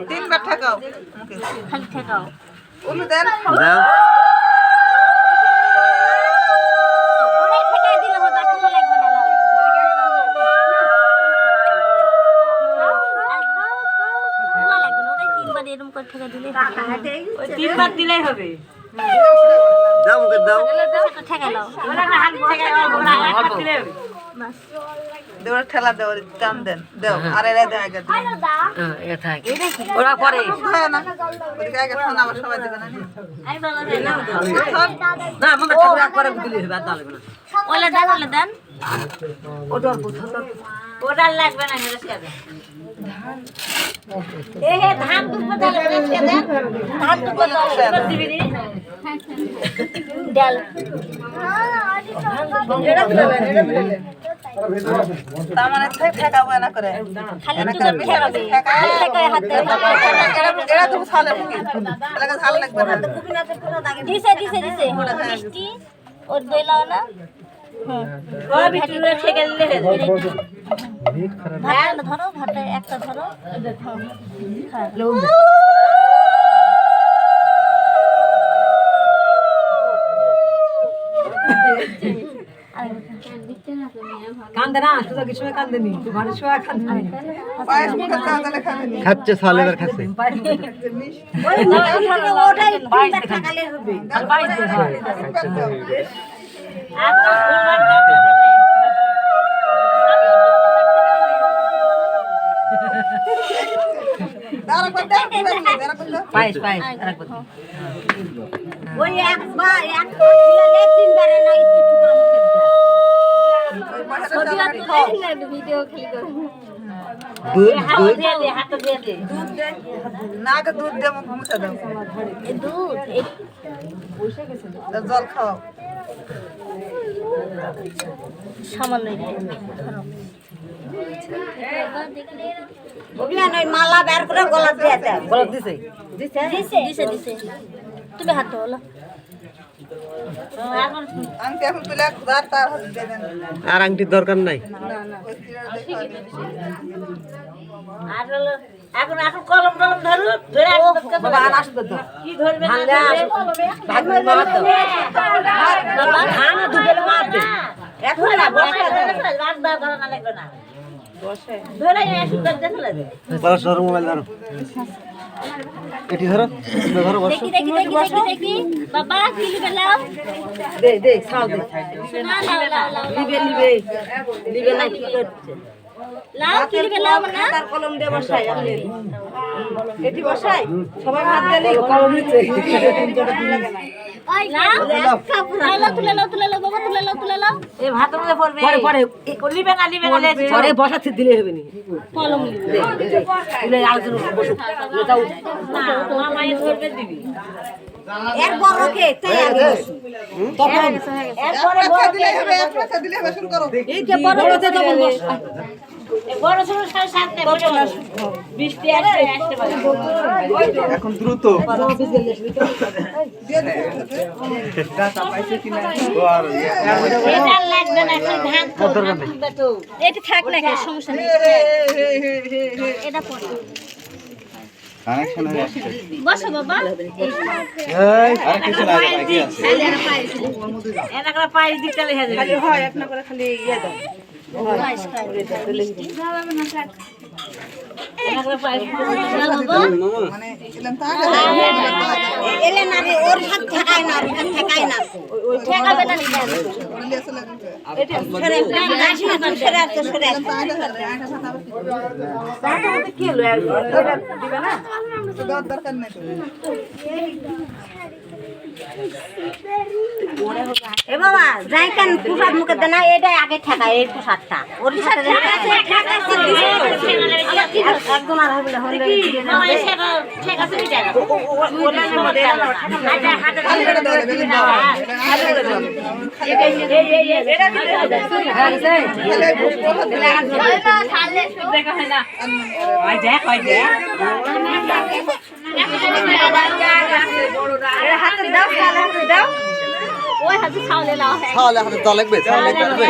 তিনবার ঠেকাও উলু দেন তিনবার দিলেই হবে দাও দাও দেওয়ার ঠেলা দেওয়ার টান দেন দাও আর এরা দেয় আগে ওরা পরে না ওদিকে আগে ফোন আবার সবাই দেবে না না আমাকে ঠাকুর একবারে দিলে হবে আর দাও না ওলা দেন ওটা ওটা লাগবে না হেরে দেন এ হে ধান দুটো দালে রেখে দেন ধান দুটো দালে দিবি নি ডাল এটা দিলে তামানে ঠেকাবো না করে খালি দুটো ঠেকাবে ঠেকায় হাতে এরা তো ছালে লাগা ছাল লাগবে না কুপিনাতে পুরো দাগে দিছে মিষ্টি ওর দইলাও না ও ভিতরে ঠেকে দিলে ভাত ধরো ভাতে একটা ধরো কান্দে না শুধু কিছু কান্দে নি তুই ভালো শোয়া কান্দে খাচ্ছে সালে এবার খাচ্ছে ওটাই তিনটা টাকালে হবে 22 হয় পায়েস আরেকবার ওই একবার এক দিলে তিনবারে না একটু করে ভিডিও খালি করো দুধ হাত দিয়ে দে না কে দুধ দে মুছে দাও এই দুধ এই বসে গেছে জল খাও সামান্য ধরো ওগুলা নয় মালা বের করে গলা দিয়ে দাও গলা দিছে তুমি হাত ধরো আংটি এখন তুলে খুদার তার হাত দিয়ে দেন আর আংটির দরকার নাই আর হলো এখন কলম ধরু ধরে বাবা আর আসবে তো কি ধরবে না ভাগ মার দাও বাবা ধান দুবেলে মার দে এখন না বসে রাত দাও করা না লাগবে না বসে ধরে এসে দেখলে দে বড় সরু মোবাইল ধরো এটি ধরো বসো দেখি বাবা কি লিবে লাও দে খাও দে না লিবে না কি করছে লাও কি লিবে লাও না তার কলম দিয়ে বসাই আপনি এটি বসাই সবাই হাত দিলে কলম নিচে ওই লাও তুলে লাও বাবা তুলে লাও এই ভাত মধ্যে পড়বে পরে লিবে না পরে বসাতে দিলে হবে নি কলম লিবে তুলে আলোচনা বসো দাও না মামা এই করবে দিবি এক বড়কে তাই আগে তখন এক বড় দিলে হবে এক কথা দিলে হবে শুরু করো এই যে বড়তে তখন বস বড় শুরু সাথে বসে বৃষ্টি আসতে পারে এখন দ্রুত গাছা পাইছে কিনা আর এটা লাগবে না ধান তো এটা থাক না সমস্যা নেই এটা পড়ে কানেকশন হয়ে আসছে বসো বাবা এই আর কিছু না বাকি আছে এনা করে পাই দিতে লেখা যাবে খালি হয় আপনা করে খালি ইয়া দাও পায়েস খাই তুলে যাবে না থাক এনা করে পায়েস না বাবা মানে এলেন তা এলে না রে ওর হাত ঠেকায় না ওই ঠেকাবে না এটা সরে গাছি না সরে তো সরে তাহলে কি হলো দিবে না দরকার নাই এ বাবা যাই কেন প্রসাদ মুখে দেন না এটাই আগে ঠেকা এই প্রসাদটা ওর সাথে একদম আর হবে না হলে হাতে দাও হাতে দাও ওই হাতে ছাওলে লাও ছাওলে হাতে দাও লাগবে ছাওলে লাগবে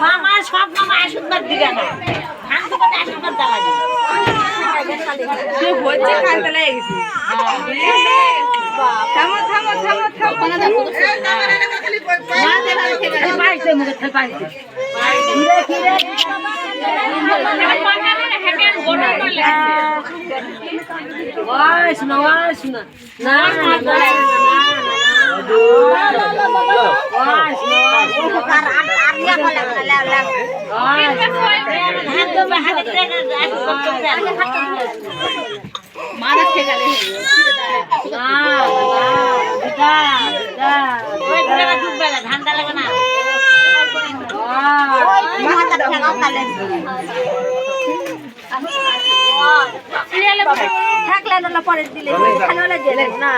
মামা সব মামা আশীর্বাদ দিবে না ধান তো কত আশীর্বাদ দেওয়া যায় সে হচ্ছে কালতে লাগে গেছে থামো থামো থামো থামো কোনা দেখো না দেখা থেকে পাইছে মুখে ফেল পাইছে ধীরে ধীরে ওয়াস না ওয়াস না না না না ধান্দা লাগে না থাকলে না পরে দিলে খালি দিলে না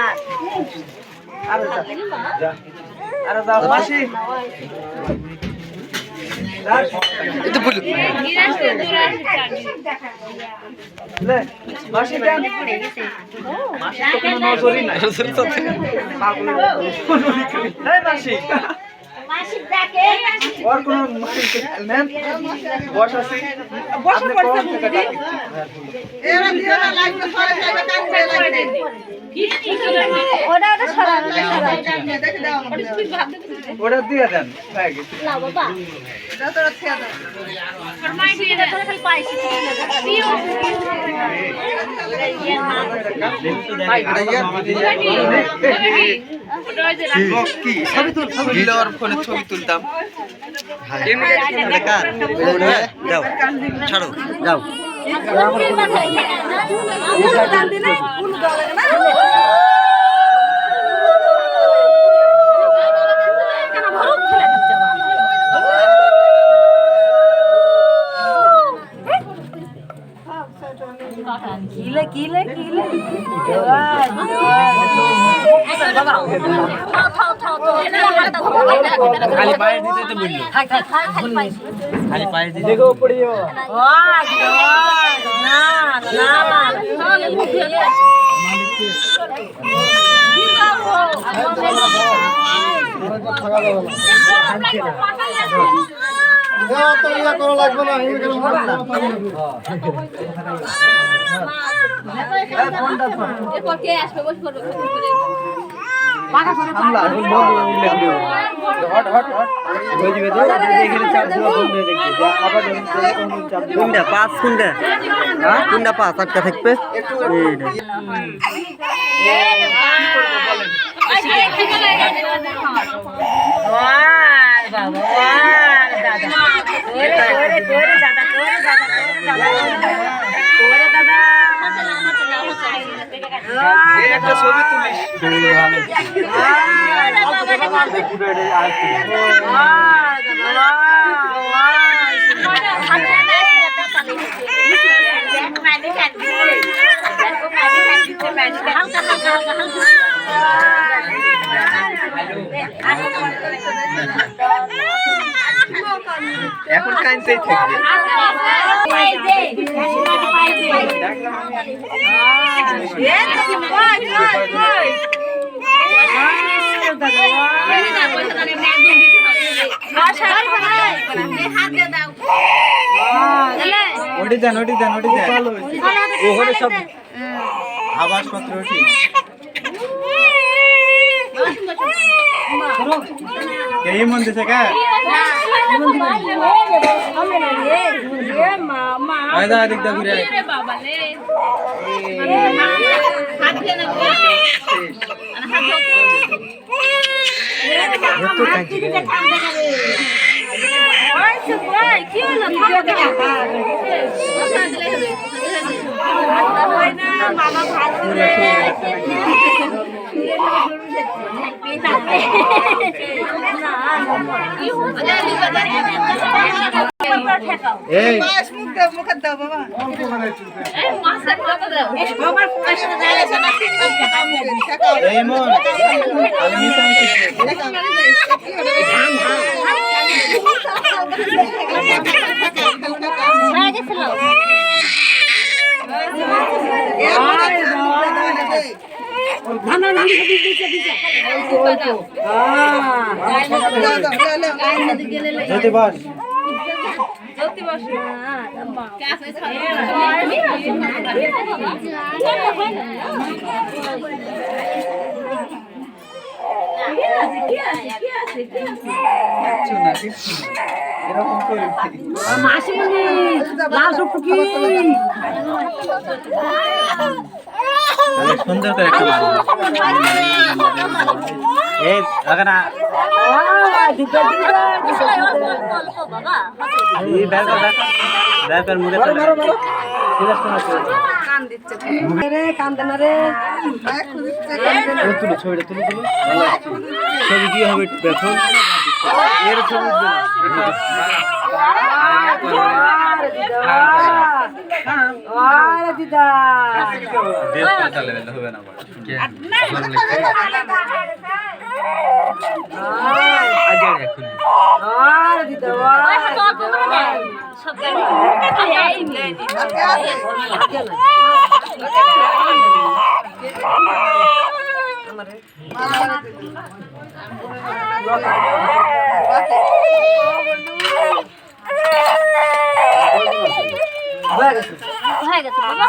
আরে দাও মাসি এটা বল লে মাসি দেন মাসি তো কোনো নজরই নাই পাগল এই মাসি মাসি ডাকে আর কোন নেন বস আছে বস পড়তে দিদি এরা দিও না লাগবে সরে যাবে কান করে লাগবে ওটা সরা দেখে দাও ওটা দিয়ে দেন হয়ে গেছে না বাবা এটা তো ছেড়ে দাও ফরমাই দিয়ে দাও খালি পাইছি দিও কি ছবি তুল ছবি দিলর ফোনে ছবি তুলতাম যাও ছাড়ো যাও কিলে কিলে কিলে খালি পায়ে দিতে তো বললো খালি পায়ে দিতে দেখো পড়িও না না তো ইয়া করা লাগবে না এরপর কে আসবে বসে করবে কোনটা পাঁচ কোনটা কোনটা পাঁচ আটটা থাকবে একটা ছবি তুলিস এখন কাইনতেই থাকবে ওটি দেন ওটি দেন ওটি দেন ওখানে সব আবাসপত্র ওটি এই মন দিছে কা আয়দা দিক দা ঘুরে আয় বাবা লে হাত দে না হাত দে কি হলো মামা ভাত করে এই পাঁচ মুখ দাও মুখে দাও বাবা এই মন আমি মিশামিশি জ্যোতি বস এরকম করে তাহলে সুন্দর করে একটা এই আগে না এই ব্যাপার মুখে তুলো ছবিটা তুলে তুলো ছবি কি হবে দেখো এর ছবি হবে না হয়ে গেছে বাবা